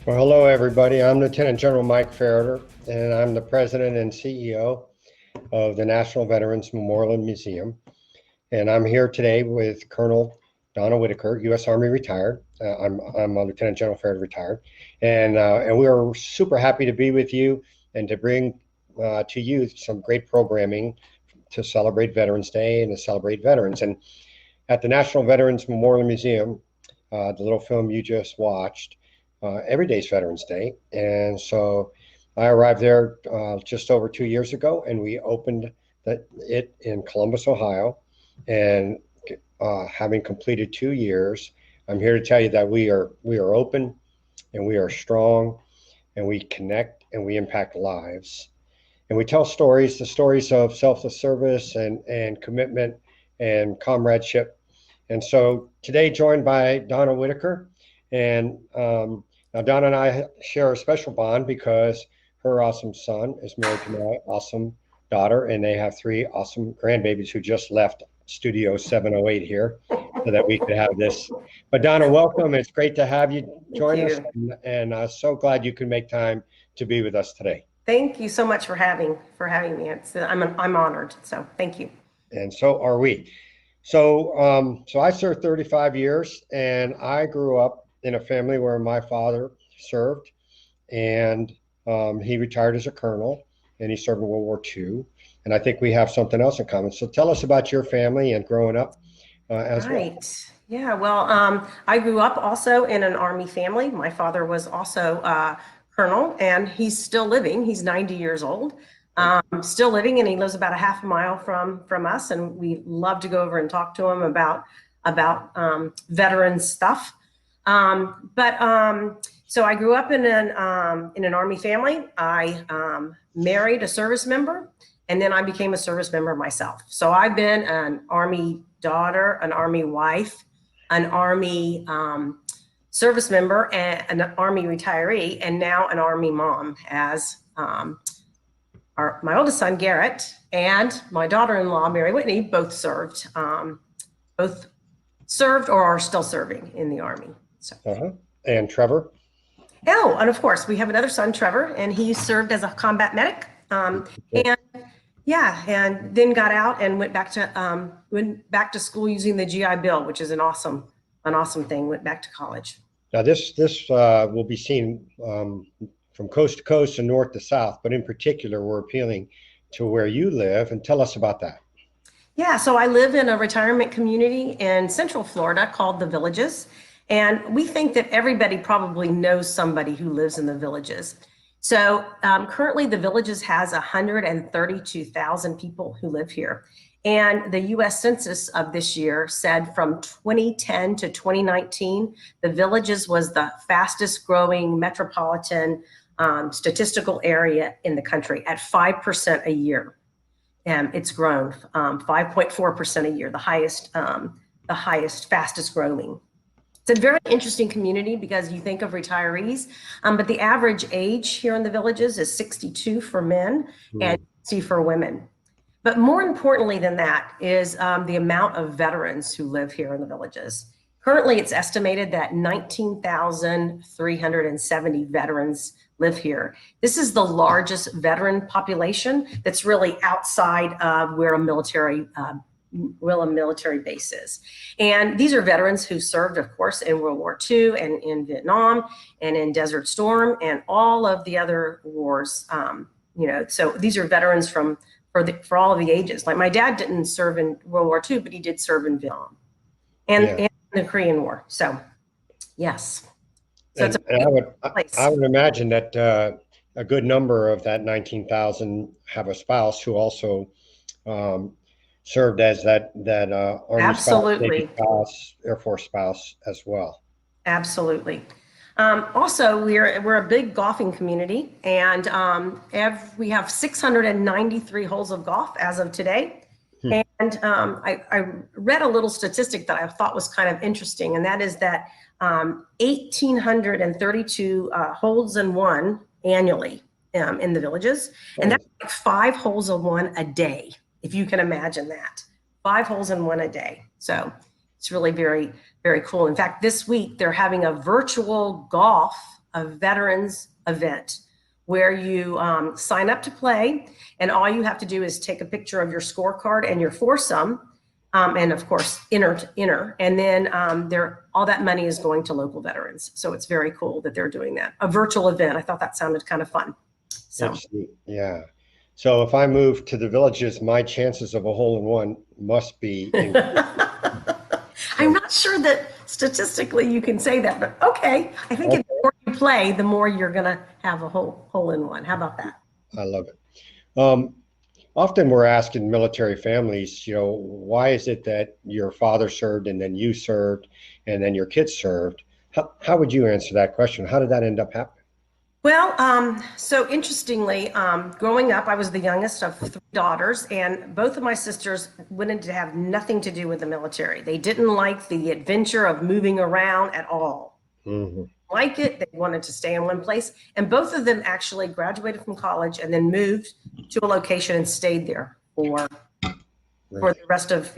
Well, hello, everybody. I'm Lieutenant General Mike Ferreter, and I'm the President and CEO of the National Veterans Memorial and Museum. And I'm here today with Colonel Donna Whittaker, U.S. Army retired. I'm a Lieutenant General Ferreter retired, and we are super happy to be with you and to bring to you some great programming to celebrate Veterans Day and to celebrate veterans. And at the National Veterans Memorial and Museum, the little film you just watched. Every day is Veterans Day. And so I arrived there just over 2 years ago, and we opened it in Columbus, Ohio. And having completed 2 years, I'm here to tell you that we are open and we are strong and we connect and we impact lives. And we tell stories, the stories of selfless service and commitment and comradeship. And so today, joined by Donna Whittaker. And now Donna and I share a special bond because her awesome son is married to my awesome daughter, and they have three awesome grandbabies who just left Studio 708 here so that we could have this. But Donna, welcome. It's great to have you join us, and so glad you could make time to be with us today. Thank you so much for having me. I'm honored. So thank you. And so are we. So I served 35 years, and I grew up in a family where my father served, and he retired as a colonel, and he served in World War II. And I think we have something else in common. So tell us about your family and growing up as well. Right. Yeah. Well, I grew up also in an Army family. My father was also colonel, and he's still living. He's 90 years old. Still living, and he lives about a half a mile from us, and we love to go over and talk to him about veteran stuff. So I grew up in an Army family. I married a service member, and then I became a service member myself. So I've been an Army daughter, an Army wife, an Army service member, and an Army retiree, and now an Army mom as my oldest son, Garrett, and my daughter-in-law, Mary Whitney, both served or are still serving in the Army. So. And Trevor? Oh, and of course, we have another son, Trevor, and he served as a combat medic. And then got out and went back to school using the GI Bill, which is an awesome thing. Went back to college. Now this will be seen from coast to coast and north to south, but in particular, we're appealing to where you live, and tell us about that. Yeah, so I live in a retirement community in Central Florida called The Villages, and we think that everybody probably knows somebody who lives in the Villages. So currently, The Villages has 132,000 people who live here. And the U.S. Census of this year said from 2010 to 2019, The Villages was the fastest growing metropolitan statistical area in the country at 5% a year. And it's grown 5.4% a year, the highest, fastest growing. It's a very interesting community because you think of retirees, but the average age here in the Villages is 62 for men and 60 for women. But more importantly than that is the amount of veterans who live here in the Villages. Currently, it's estimated that 19,370 veterans live here. This is the largest veteran population that's really outside of where a military base is. And these are veterans who served, of course, in World War II and in Vietnam and in Desert Storm and all of the other wars. So these are veterans for all of the ages. Like my dad didn't serve in World War II, but he did serve in Vietnam and the Korean War. So, yes. So I would imagine that a good number of that 19,000 have a spouse who also served as that Army Absolutely. spouse, Air Force spouse as well. Absolutely. Also, we're a big golfing community, and we have 693 holes of golf as of today. And I read a little statistic that I thought was kind of interesting, and that is that 1,832 holes in one annually in the Villages, and that's like 5 holes in one a day, if you can imagine that. 5 holes in one a day. So it's really very, very cool. In fact, this week they're having a virtual golf a veterans event where you sign up to play, and all you have to do is take a picture of your scorecard and your foursome, and of course enter, and then all that money is going to local veterans. So it's very cool that they're doing that, a virtual event. I thought that sounded kind of fun. So Yeah. So if I move to the Villages, my chances of a hole-in-one must be I'm not sure that statistically you can say that, but okay. I think the more you play, the more you're going to have a hole in one. How about that? I love it. Often we're asked in military families, why is it that your father served and then you served and then your kids served? How would you answer that question? How did that end up happening? Well, so interestingly, growing up, I was the youngest of 3 daughters, and both of my sisters wanted to have nothing to do with the military. They didn't like the adventure of moving around at all. Mm-hmm. Like it, they wanted to stay in one place, and both of them actually graduated from college and then moved to a location and stayed there for the rest of,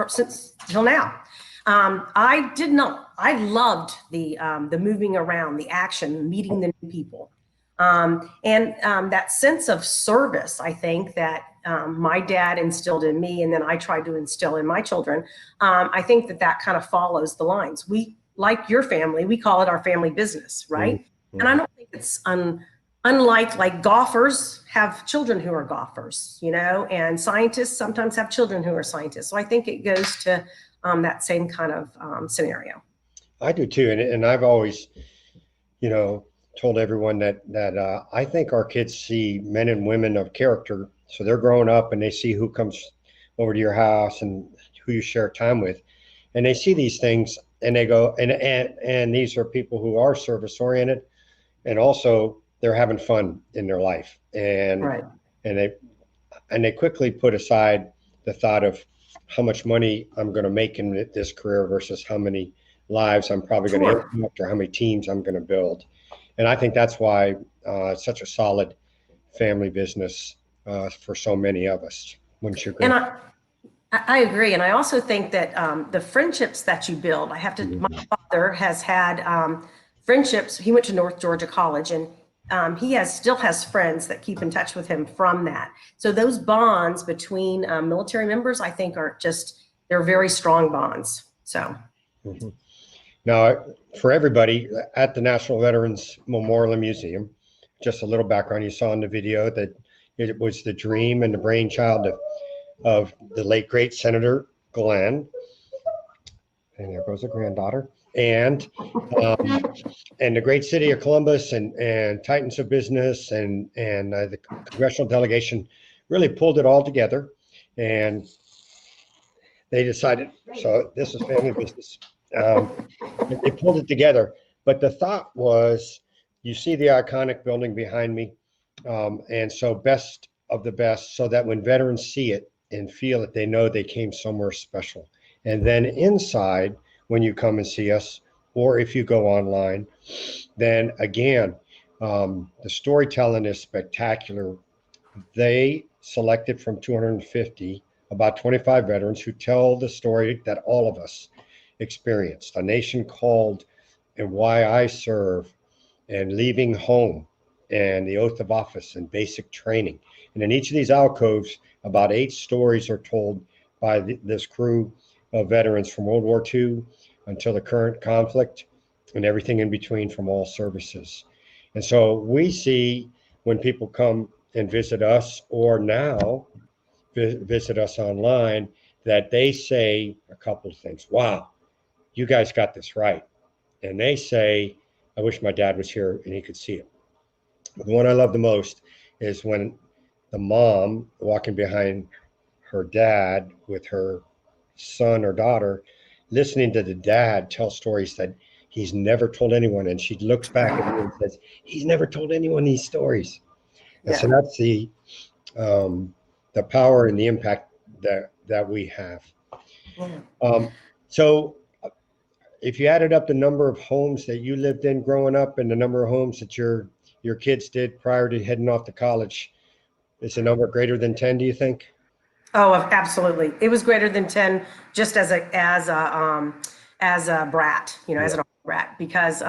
since till now. I did not. I loved the moving around, the action, meeting the new people, and that sense of service. I think that my dad instilled in me, and then I tried to instill in my children. I think that kind of follows the lines. We, like your family, we call it our family business, right? Mm-hmm. And I don't think it's unlike like golfers have children who are golfers, and scientists sometimes have children who are scientists. So I think it goes to that same kind of scenario. I do too, and I've always, told everyone that I think our kids see men and women of character. So they're growing up and they see who comes over to your house and who you share time with, and they see these things and they go, and these are people who are service oriented, and also they're having fun in their life, and right. and they quickly put aside the thought of how much money I'm going to make in this career versus how many lives I'm probably going to impact or how many teams I'm going to build. And I think that's why it's such a solid family business for so many of us. Wouldn't you agree? And I agree. And I also think that the friendships that you build, my father has had friendships. He went to North Georgia College, and he still has friends that keep in touch with him from that. So those bonds between military members, I think, they're very strong bonds. So. Mm-hmm. Now, for everybody at the National Veterans Memorial and Museum, just a little background. You saw in the video that it was the dream and the brainchild of the late great Senator Glenn, and there goes a granddaughter, and the great city of Columbus and Titans of Business and the congressional delegation really pulled it all together, and they decided, so this is family business. They pulled it together, but the thought was, you see the iconic building behind me, and so best of the best, so that when veterans see it and feel it, they know they came somewhere special. And then inside, when you come and see us, or if you go online, then again, the storytelling is spectacular. They selected from 250, about 25 veterans who tell the story that all of us experienced: a nation called, and why I serve, and leaving home, and the oath of office, and basic training. And in each of these alcoves, about 8 stories are told by this crew of veterans from World War II until the current conflict, and everything in between from all services. And so we see, when people come and visit us, or now visit us online, that they say a couple of things. Wow, you guys got this right. And they say, I wish my dad was here and he could see it. But the one I love the most is when the mom walking behind her dad with her son or daughter, listening to the dad tell stories that he's never told anyone. And she looks back at me and says, he's never told anyone these stories. And so that's the power and the impact that we have. So if you added up the number of homes that you lived in growing up and the number of homes that your kids did prior to heading off to college, is the number greater than 10, do you think? Oh, absolutely. It was greater than 10, just as a brat, as an brat, because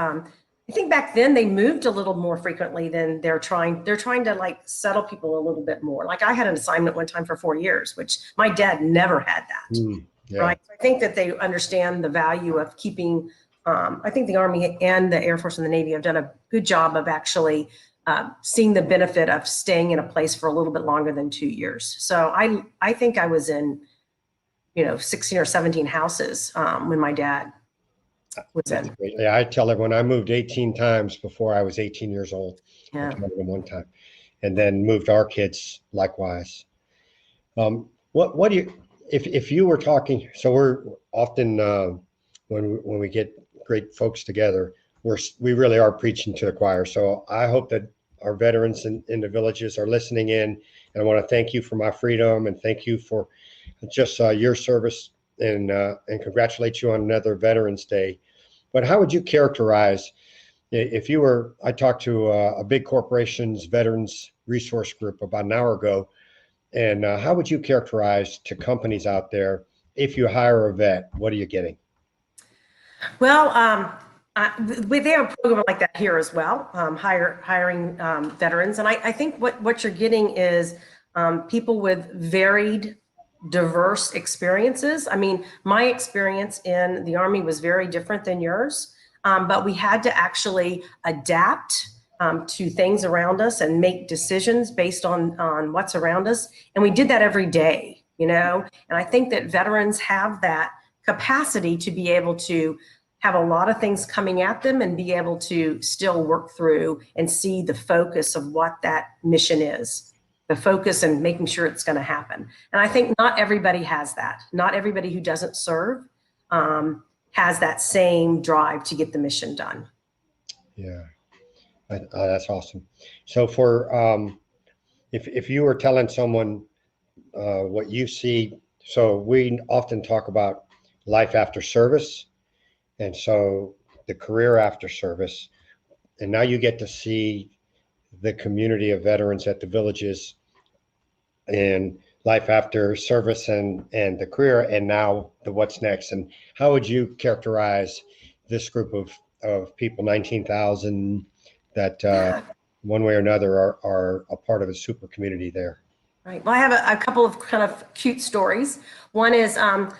I think back then they moved a little more frequently than they're trying to like settle people a little bit more. Like I had an assignment one time for 4 years, which my dad never had that. Yeah. Right. So I think that they understand the value of keeping, I think the Army and the Air Force and the Navy have done a good job of actually seeing the benefit of staying in a place for a little bit longer than 2 years. So I think I was in, 16 or 17 houses when my dad was That's in. great. Yeah, I tell everyone I moved 18 times before I was 18 years old. Yeah. I counted them one time, and then moved our kids likewise. What do you, if you were talking, so we're often, when we get great folks together, we really are preaching to the choir. So I hope that our veterans in the villages are listening in, and I want to thank you for my freedom and thank you for just your service and congratulate you on another Veterans Day. But how would you characterize, if you were, I talked to a big corporation's veterans resource group about an hour ago, and how would you characterize to companies out there, if you hire a vet, what are you getting? Well, they have a program like that here as well, hiring veterans. And I think what you're getting is people with varied, diverse experiences. I mean, my experience in the Army was very different than yours, but we had to actually adapt to things around us and make decisions based on what's around us. And we did that every day, and I think that veterans have that capacity to be able to have a lot of things coming at them and be able to still work through and see the focus of what that mission is, the focus and making sure it's going to happen. And I think not everybody has that. Not everybody who doesn't serve has that same drive to get the mission done. Yeah, that's awesome. So for, if you were telling someone what you see, so we often talk about life after service, and so the career after service, and now you get to see the community of veterans at the villages and life after service and the career, and now the what's next. And how would you characterize this group of people, 19,000, that one way or another are a part of a super community there? Right. Well, I have a couple of kind of cute stories. One is,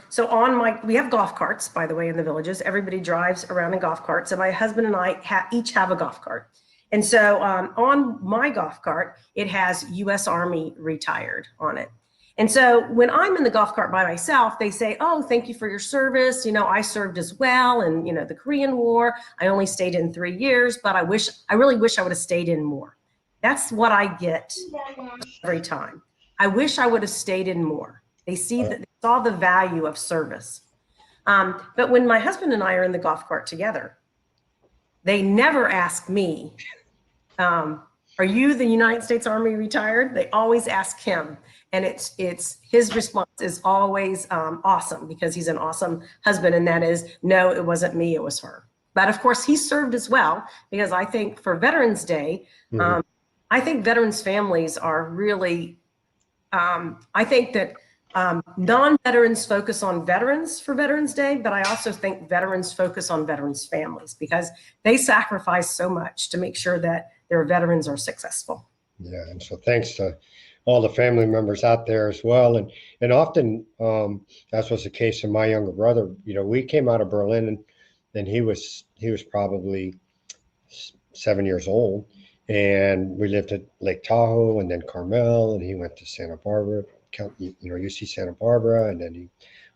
so we have golf carts, by the way, in the villages. Everybody drives around in golf carts. And my husband and I each have a golf cart. And so on my golf cart, it has U.S. Army retired on it. And so when I'm in the golf cart by myself, they say, oh, thank you for your service. I served as well. And, the Korean War, I only stayed in 3 years, but I really wish I would have stayed in more. That's what I get every time. I wish I would have stayed in more. They saw the value of service. But when my husband and I are in the golf cart together, they never ask me, are you the United States Army retired? They always ask him. And it's his response is always awesome, because he's an awesome husband. And that is, no, it wasn't me, it was her. But of course, he served as well, because I think for Veterans Day, I think veterans' families are really, I think that non-veterans focus on veterans for Veterans Day, but I also think veterans focus on veterans' families, because they sacrifice so much to make sure that their veterans are successful. Yeah, and so thanks to all the family members out there as well. And often that was the case of my younger brother. We came out of Berlin, and he was probably 7 years old, and we lived at Lake Tahoe and then Carmel, and he went to Santa Barbara, UC Santa Barbara, and then he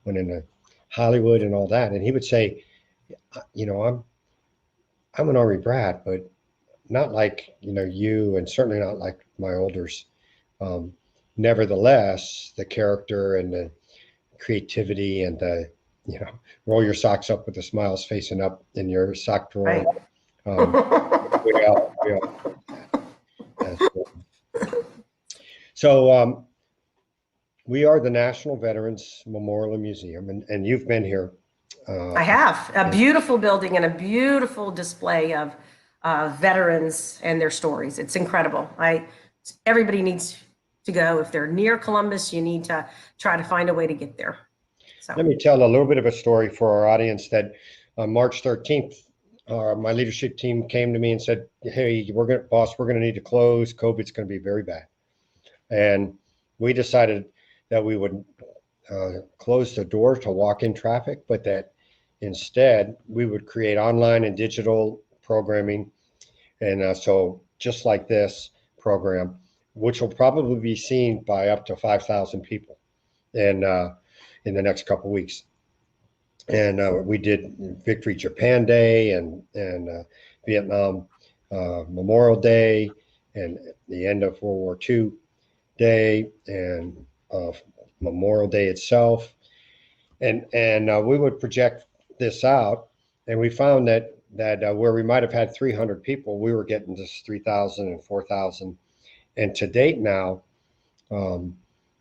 went into Hollywood and all that. And he would say, I'm an Army brat, but not like, you, and certainly not like my elders. Nevertheless, the character and the creativity and the, roll your socks up with the smiles facing up in your sock drawer. Right. We all So we are the National Veterans Memorial and Museum, and you've been here. I have a beautiful building and a beautiful display of veterans and their stories. It's incredible. Everybody needs to go. If they're near Columbus, you need to try to find a way to get there. So let me tell a little bit of a story for our audience, that on March 13th, my leadership team came to me and said, "Hey, boss, we're going to need to close. COVID's going to be very bad." And we decided that we would close the door to walk-in traffic, but that instead we would create online and digital programming. And so just like this program, which will probably be seen by up to 5,000 people in the next couple of weeks. And we did Victory Japan Day and Vietnam Memorial Day and the end of World War II Day and Memorial Day itself. And we would project this out, and we found that where we might have had 300 people, we were getting just 3,000 and 4,000. And to date now,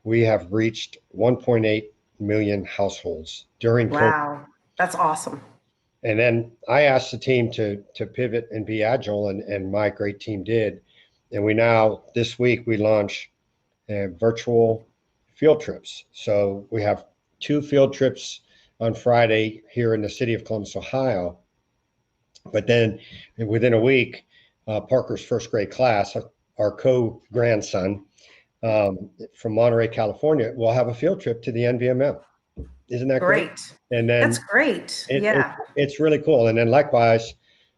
we have reached 1.8 million households during COVID. Wow, that's awesome. And then I asked the team to pivot and be agile, and my great team did. And we now, this week, we launch virtual field trips. So we have 2 field trips on Friday here in the city of Columbus, Ohio. But then within a week, Parker's first grade class, our co-grandson from Monterey, California, will have a field trip to the NVMM. Isn't that great? And then that's great. It's really cool. And then likewise,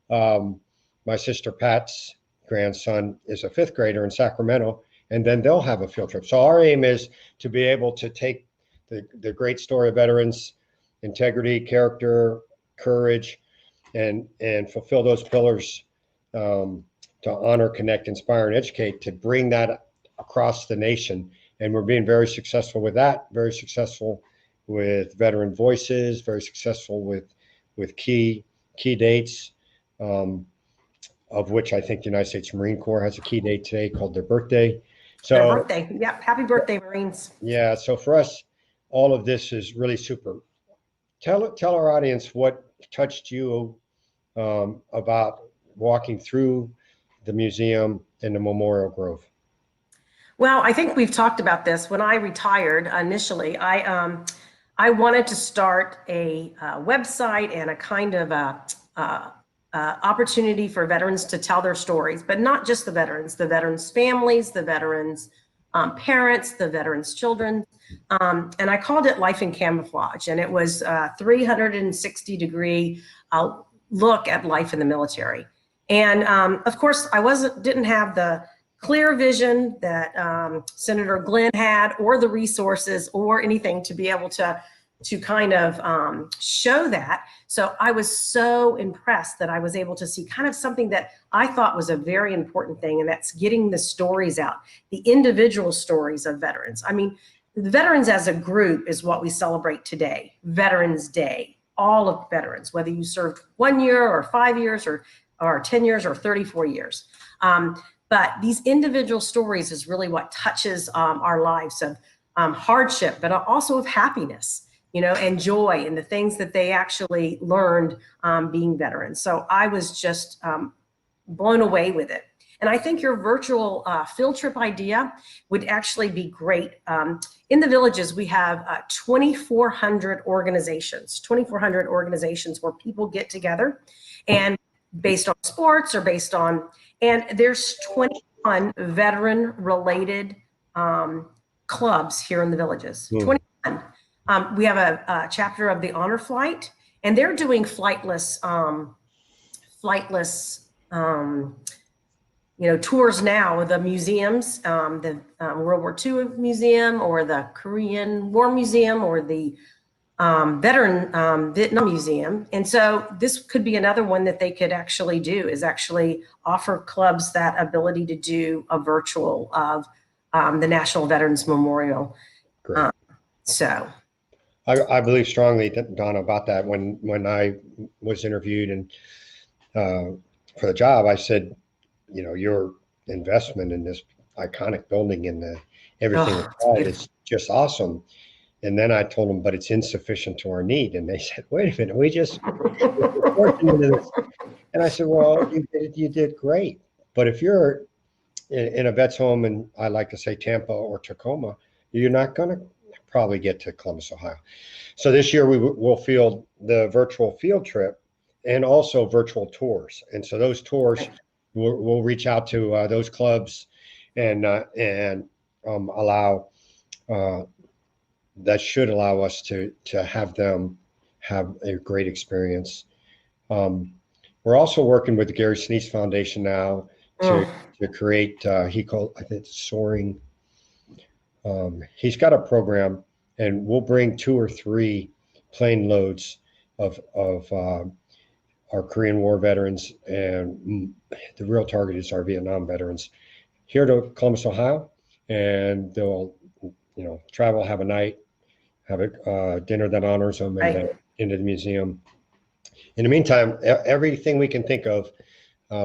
my sister Pat's grandson is a 5th grader in Sacramento, and then they'll have a field trip. So our aim is to be able to take the great story of veterans, integrity, character, courage, and fulfill those pillars to honor, connect, inspire, and educate, to bring that across the nation. And we're being very successful with that, very successful with veteran voices, very successful with key dates, of which I think the United States Marine Corps has a key date today called their birthday. So their birthday. Yep. Happy birthday, Marines. Yeah. So for us, all of this is really super. Tell our audience what touched you about walking through the museum and the Memorial Grove. Well, I think we've talked about this. When I retired initially, I wanted to start a website and a kind of opportunity for veterans to tell their stories, but not just the veterans' families, the veterans' parents, the veterans' children. And I called it Life in Camouflage. And it was a 360-degree look at life in the military. And of course, I didn't have the clear vision that Senator Glenn had, or the resources or anything to be able to kind of show that. So I was so impressed that I was able to see kind of something that I thought was a very important thing, and that's getting the stories out, the individual stories of veterans. I mean, the veterans as a group is what we celebrate today, Veterans Day, all of veterans, whether you served 1 year or 5 years or 10 years or 34 years. But these individual stories is really what touches our lives of hardship, but also of happiness, and joy, and the things that they actually learned being veterans. So I was just blown away with it. And I think your virtual field trip idea would actually be great. In the villages, we have 2,400 organizations where people get together, and based on sports or based on, and there's 21 veteran-related clubs here in the villages, 21. We have a chapter of the Honor Flight, and they're doing flightless tours now with the museums, the World War II Museum, or the Korean War Museum, or the Vietnam Museum. And so this could be another one that they could actually do, is actually offer clubs that ability to do a virtual of the National Veterans Memorial. So I believe strongly, Donna, about that. When I was interviewed and for the job, I said, your investment in this iconic building and everything inside is just awesome. And then I told them, but it's insufficient to our need. And they said, wait a minute, we just fortunate in this. And I said, well, you did great. But if you're in a vet's home, and I like to say Tampa or Tacoma, you're not going to probably get to Columbus, Ohio. So this year we will field the virtual field trip and also virtual tours. And so those tours we'll reach out to those clubs and allow that should allow us to have them have a great experience. We're also working with the Gary Sinise Foundation now to create he called I think soaring. He's got a program, and we'll bring 2 or 3 plane loads of our Korean War veterans, and the real target is our Vietnam veterans here to Columbus, Ohio, and they'll travel, have a night, have a dinner that honors them, and then into the museum. In the meantime, everything we can think of,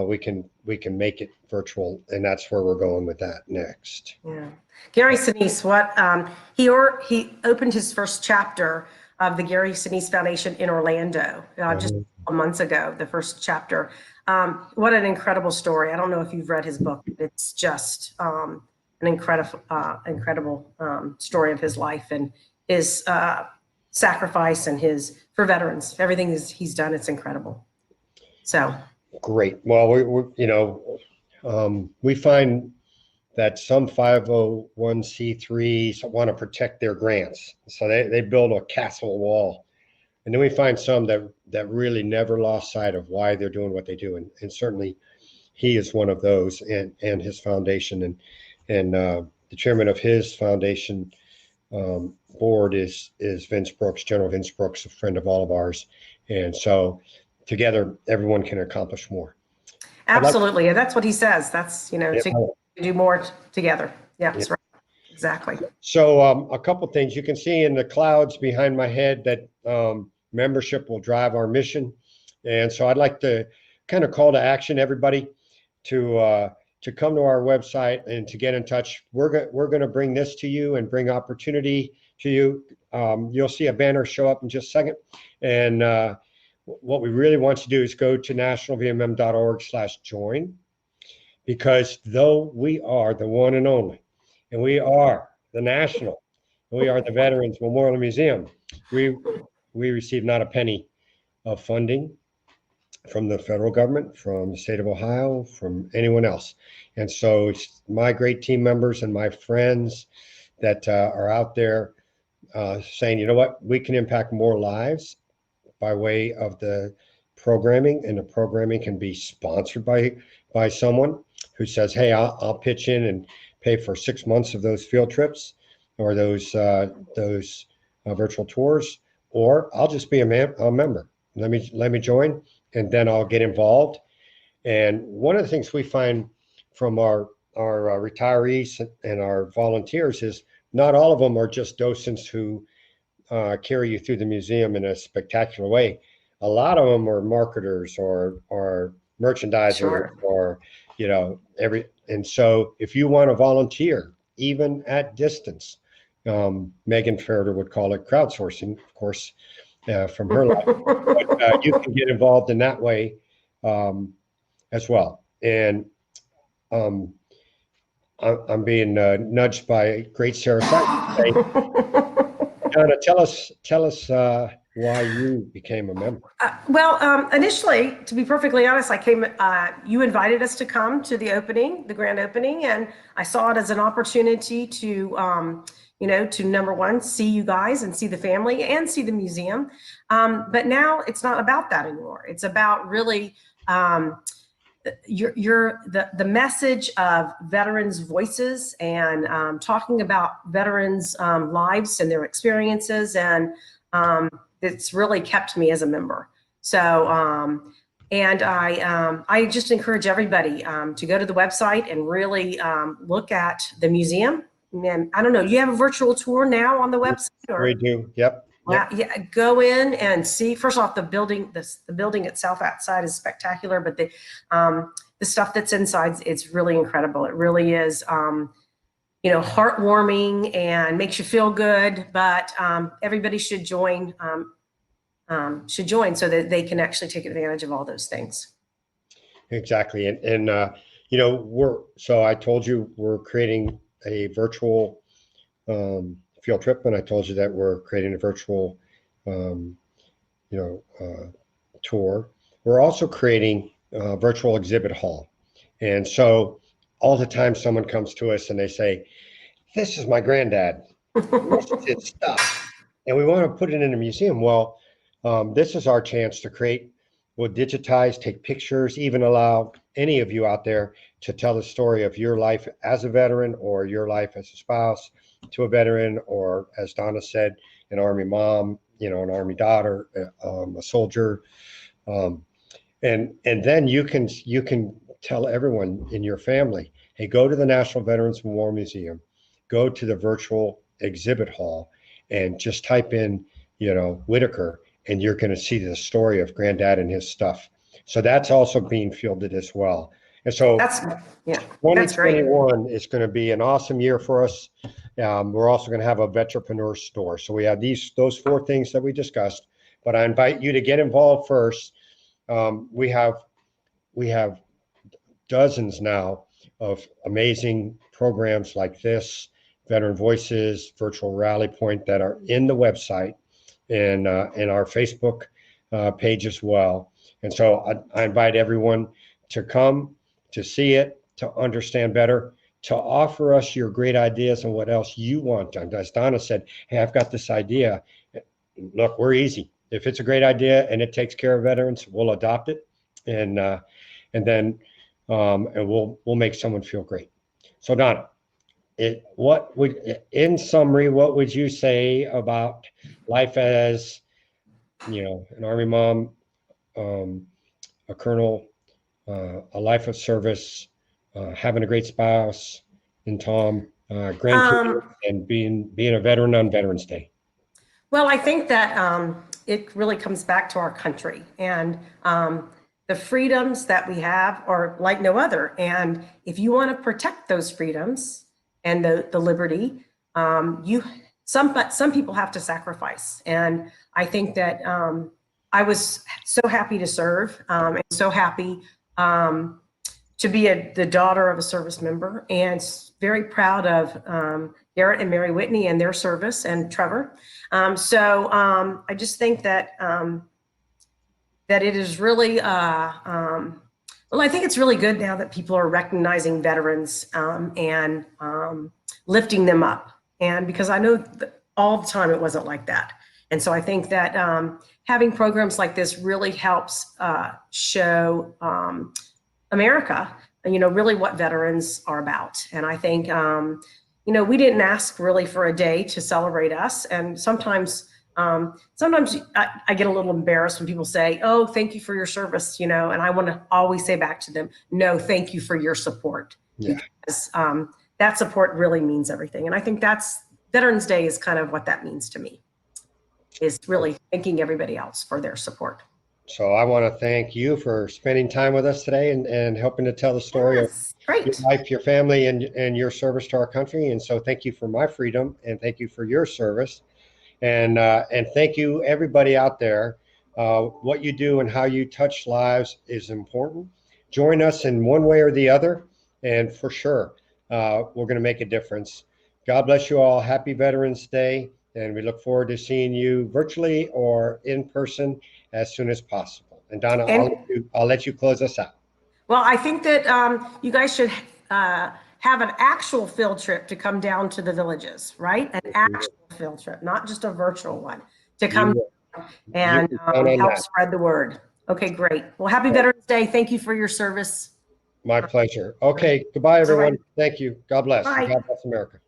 we can make it virtual, and that's where we're going with that next. Yeah, Gary Sinise, he opened his first chapter of the Gary Sinise Foundation in Orlando just a couple months ago. The first chapter. What an incredible story! I don't know if you've read his book. It's just an incredible story of his life and his sacrifice and for veterans. Everything he's done, it's incredible. So great. Well, we find that some 501c3s want to protect their grants, so they build a castle wall, and then we find some that really never lost sight of why they're doing what they do, and certainly he is one of those, and his foundation, and the chairman of his foundation board is Vince Brooks. General Vince Brooks, a friend of all of ours, and so together everyone can accomplish more. Absolutely, and that's what he says. That's to do more together. Yeah, that's right. Exactly. So a couple things you can see in the clouds behind my head that membership will drive our mission, and so I'd like to kind of call to action everybody to come to our website and to get in touch. We're going to bring this to you and bring opportunity to you. You'll see a banner show up in just a second, and what we really want to do is go to nationalvmm.org/join, because though we are the one and only, and we are the national, we are the Veterans Memorial Museum, we receive not a penny of funding from the federal government, from the state of Ohio, from anyone else. And so it's my great team members and my friends that are out there saying, you know what, we can impact more lives by way of the programming, and the programming can be sponsored by someone who says, hey, I'll pitch in and pay for 6 months of those field trips or those virtual tours, or I'll just be a member. Let me join, and then I'll get involved. And one of the things we find from our retirees and our volunteers is not all of them are just docents who carry you through the museum in a spectacular way. A lot of them are marketers or merchandisers, sure, or and so if you want to volunteer, even at distance, Megan Ferreter would call it crowdsourcing, of course, from her life. But you can get involved in that way as well. And I'm being nudged by great Sarah Sykes. Donna, tell us why you became a member. Initially, to be perfectly honest, I came. You invited us to come to the opening, the grand opening, and I saw it as an opportunity to, to number one, see you guys and see the family and see the museum. But now it's not about that anymore. It's about really the message of veterans' voices and talking about veterans' lives and their experiences, and it's really kept me as a member. So and I just encourage everybody to go to the website and really look at the museum. And I don't know, do you have a virtual tour now on the website? Or? We do. Yep. Yeah, go in and see. First off, the building itself outside is spectacular, but the stuff that's inside, it's really incredible. It really is, heartwarming and makes you feel good. But everybody should join so that they can actually take advantage of all those things. Exactly, and so I told you we're creating a virtual field trip, and I told you that we're creating a virtual tour, we're also creating a virtual exhibit hall. And so all the time someone comes to us and they say, this is my granddad. This is his stuff. And we want to put it in a museum. Well, this is our chance to create, we'll digitize, take pictures, even allow any of you out there to tell the story of your life as a veteran or your life as a spouse to a veteran, or as Donna said, an Army mom, you know, an Army daughter, a soldier. And then you can tell everyone in your family, hey, go to the National Veterans Memorial Museum, go to the virtual exhibit hall, and just type in, you know, Whittaker, and you're going to see the story of Granddad and his stuff. So that's also being fielded as well. And so That's great. 2021 is going to be an awesome year for us. We're also going to have a veteranpreneur store. So we have those 4 things that we discussed, but I invite you to get involved first. We have dozens now of amazing programs like this, Veteran Voices, Virtual Rally Point, that are in the website and in our Facebook page as well. And so I invite everyone to come, to see it, to understand better, to offer us your great ideas and what else you want done. As Donna said, hey, I've got this idea. Look, we're easy. If it's a great idea and it takes care of veterans, we'll adopt it, and then we'll make someone feel great. So Donna, in summary, what would you say about life as, you know, an Army mom, a colonel, a life of service, having a great spouse in Tom, grandchildren, and being a veteran on Veterans Day? Well, I think that it really comes back to our country, and the freedoms that we have are like no other. And if you want to protect those freedoms and the liberty, some people have to sacrifice. And I think that I was so happy to serve, and so happy to be the daughter of a service member, and very proud of Garrett and Mary Whitney and their service, and Trevor. So I just think that that it is really, well, I think it's really good now that people are recognizing veterans and lifting them up. And because I know that all the time it wasn't like that. And so I think that having programs like this really helps show America, you know, really what veterans are about. And I think, you know, we didn't ask really for a day to celebrate us. And sometimes I get a little embarrassed when people say, oh, thank you for your service, you know, and I want to always say back to them, no, thank you for your support. Yeah. Because that support really means everything. And I think Veterans Day is kind of what that means to me, is really thanking everybody else for their support. So I want to thank you for spending time with us today and helping to tell the story of your life, your family, and your service to our country. And so thank you for my freedom, and thank you for your service. And thank you, everybody out there. What you do and how you touch lives is important. Join us in one way or the other, and for sure, we're going to make a difference. God bless you all. Happy Veterans Day, and we look forward to seeing you virtually or in person as soon as possible. And Donna, I'll let you close us out. Well, I think that you guys should have an actual field trip to come down to the villages, right? An actual field trip, not just a virtual one, to come and help spread the word. Okay, great. Well, happy Veterans Day. Thank you for your service. My pleasure. Okay, goodbye, everyone. Thank you. God bless. God bless America.